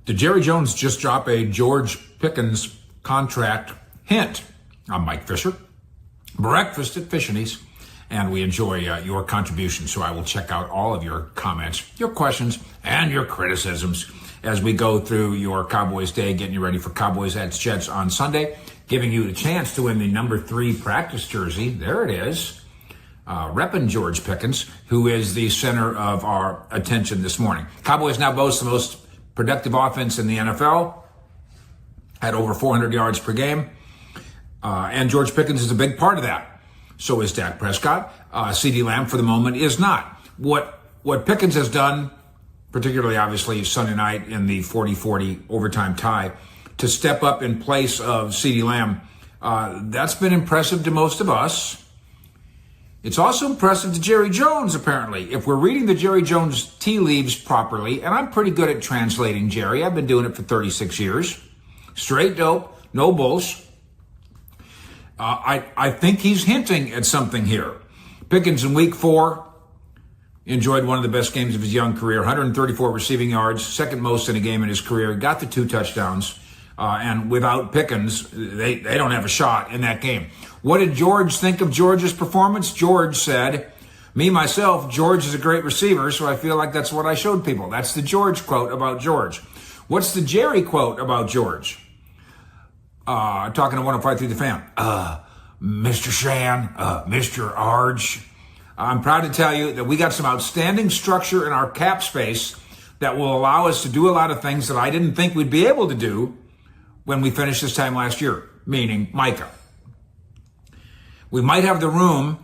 Did Jerry Jones just drop a George Pickens contract hint? I'm Mike Fisher. Breakfast at Fishies, and we enjoy your contributions. So I will check out all of your comments, your questions, and your criticisms as we go through your Cowboys day, getting you ready for Cowboys at Jets on Sunday, giving you the chance to win the number 3 practice jersey. There it is. Reppin' George Pickens, who is the center of our attention this morning. Cowboys now boast the most productive offense in the NFL at over 400 yards per game. And George Pickens is a big part of that. So is Dak Prescott. CeeDee Lamb, for the moment, is not. What Pickens has done, particularly, obviously, Sunday night in the 40-40 overtime tie, to step up in place of CeeDee Lamb, that's been impressive to most of us. It's also impressive to Jerry Jones, apparently. If we're reading the Jerry Jones tea leaves properly, and I'm pretty good at translating Jerry. I've been doing it for 36 years. Straight dope, no bullsh. I think he's hinting at something here. Pickens in week 4 enjoyed one of the best games of his young career, 134 receiving yards, second most in a game in his career, got the 2 touchdowns. And without Pickens, they don't have a shot in that game. What did George think of George's performance? George said, myself, George is a great receiver, so I feel like that's what I showed people. That's the George quote about George. What's the Jerry quote about George? Talking to 105 through the fan. Mr. Shan, Mr. Arge, I'm proud to tell you that we got some outstanding structure in our cap space that will allow us to do a lot of things that I didn't think we'd be able to do when we finished this time last year, meaning Micah. We might have the room,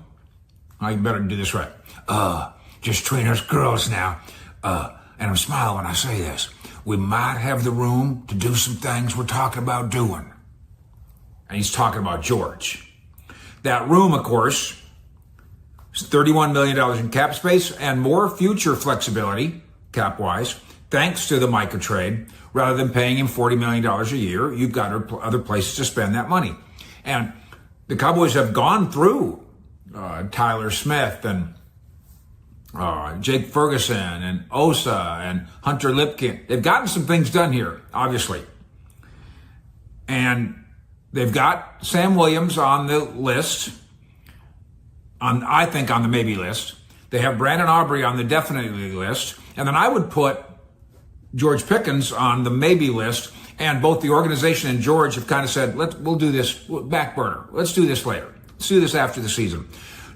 I better do this right, just between us girls now, and I'm smiling when I say this, we might have the room to do some things we're talking about doing. And he's talking about George. That room, of course, is $31 million in cap space and more future flexibility, cap-wise, thanks to the Micah trade. Rather than paying him $40 million a year, you've got other places to spend that money. And the Cowboys have gone through Tyler Smith and Jake Ferguson and Osa and Hunter Lipkin. They've gotten some things done here, obviously. And they've got Sam Williams on the list, I think on the maybe list. They have Brandon Aubrey on the definitely list. And then I would put George Pickens on the maybe list. And both the organization and George have kind of said, we'll do this back burner. Let's do this later. Let's do this after the season.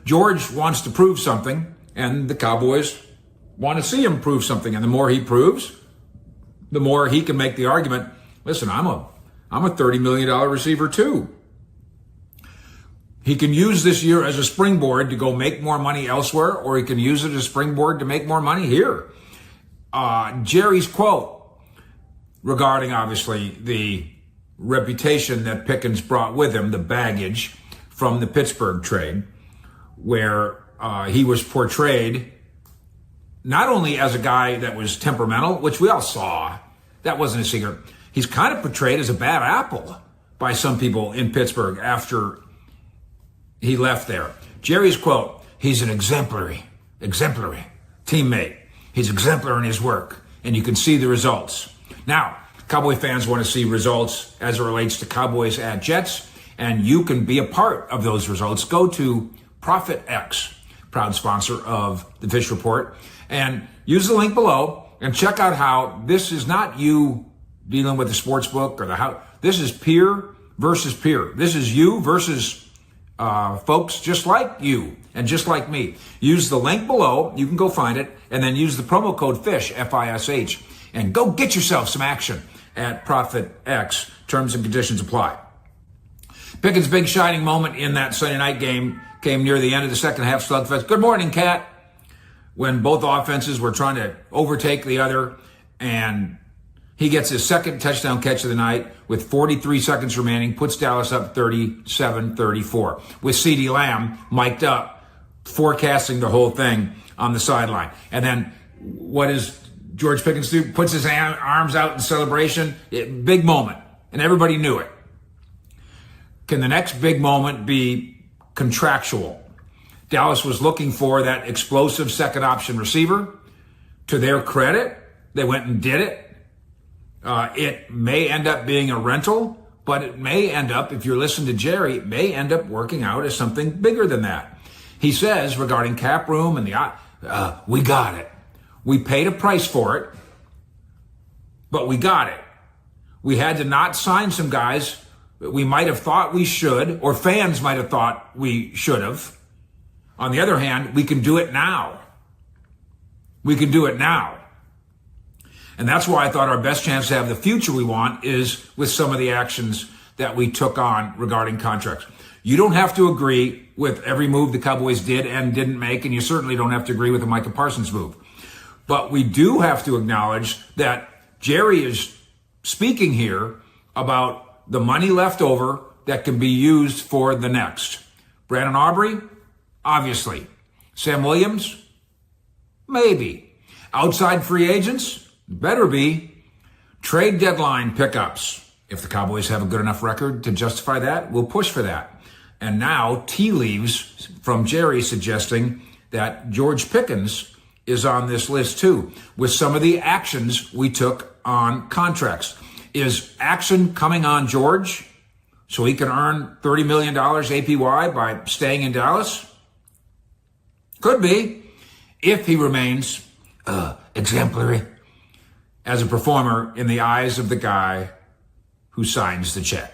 George wants to prove something, and the Cowboys want to see him prove something. And the more he proves, the more he can make the argument, listen, I'm a $30 million receiver too. He can use this year as a springboard to go make more money elsewhere, or he can use it as a springboard to make more money here. Jerry's quote regarding, obviously, the reputation that Pickens brought with him, the baggage from the Pittsburgh trade, where he was portrayed not only as a guy that was temperamental, which we all saw, that wasn't a secret. He's kind of portrayed as a bad apple by some people in Pittsburgh after he left there. Jerry's quote, he's an exemplary teammate. He's exemplary in his work, and you can see the results. Now, Cowboy fans want to see results as it relates to Cowboys at Jets, and you can be a part of those results. Go to Profit X, proud sponsor of the Fish Report, and use the link below and check out how this is not you dealing with the sports book or the house. This is peer versus peer. This is you versus folks just like you and just like me. Use the link below. You can go find it, and then use the promo code FISH, F-I-S-H, and go get yourself some action at Profit X. Terms and conditions apply. Pickens' big shining moment in that Sunday night game came near the end of the second half slugfest. Good morning, Cat. When both offenses were trying to overtake the other, and he gets his second touchdown catch of the night with 43 seconds remaining, puts Dallas up 37-34. With CeeDee Lamb mic'd up, forecasting the whole thing on the sideline. And then what does George Pickens do? Puts his arms out in celebration. Big moment. And everybody knew it. Can the next big moment be contractual? Dallas was looking for that explosive second option receiver. To their credit, they went and did it. It may end up being a rental, but it may end up, if you're listening to Jerry, it may end up working out as something bigger than that. He says regarding cap room and we got it. We paid a price for it, but we got it. We had to not sign some guys that we might have thought we should, or fans might have thought we should have. On the other hand, we can do it now. We can do it now. And that's why I thought our best chance to have the future we want is with some of the actions that we took on regarding contracts. You don't have to agree with every move the Cowboys did and didn't make, and you certainly don't have to agree with the Micah Parsons move. But we do have to acknowledge that Jerry is speaking here about the money left over that can be used for the next. Brandon Aubrey, obviously. Sam Williams, maybe. Outside free agents, better be. Trade deadline pickups. If the Cowboys have a good enough record to justify that, we'll push for that. And now tea leaves from Jerry suggesting that George Pickens is on this list too, with some of the actions we took on contracts. Is action coming on George so he can earn $30 million APY by staying in Dallas? Could be, if he remains exemplary as a performer in the eyes of the guy who signs the checks.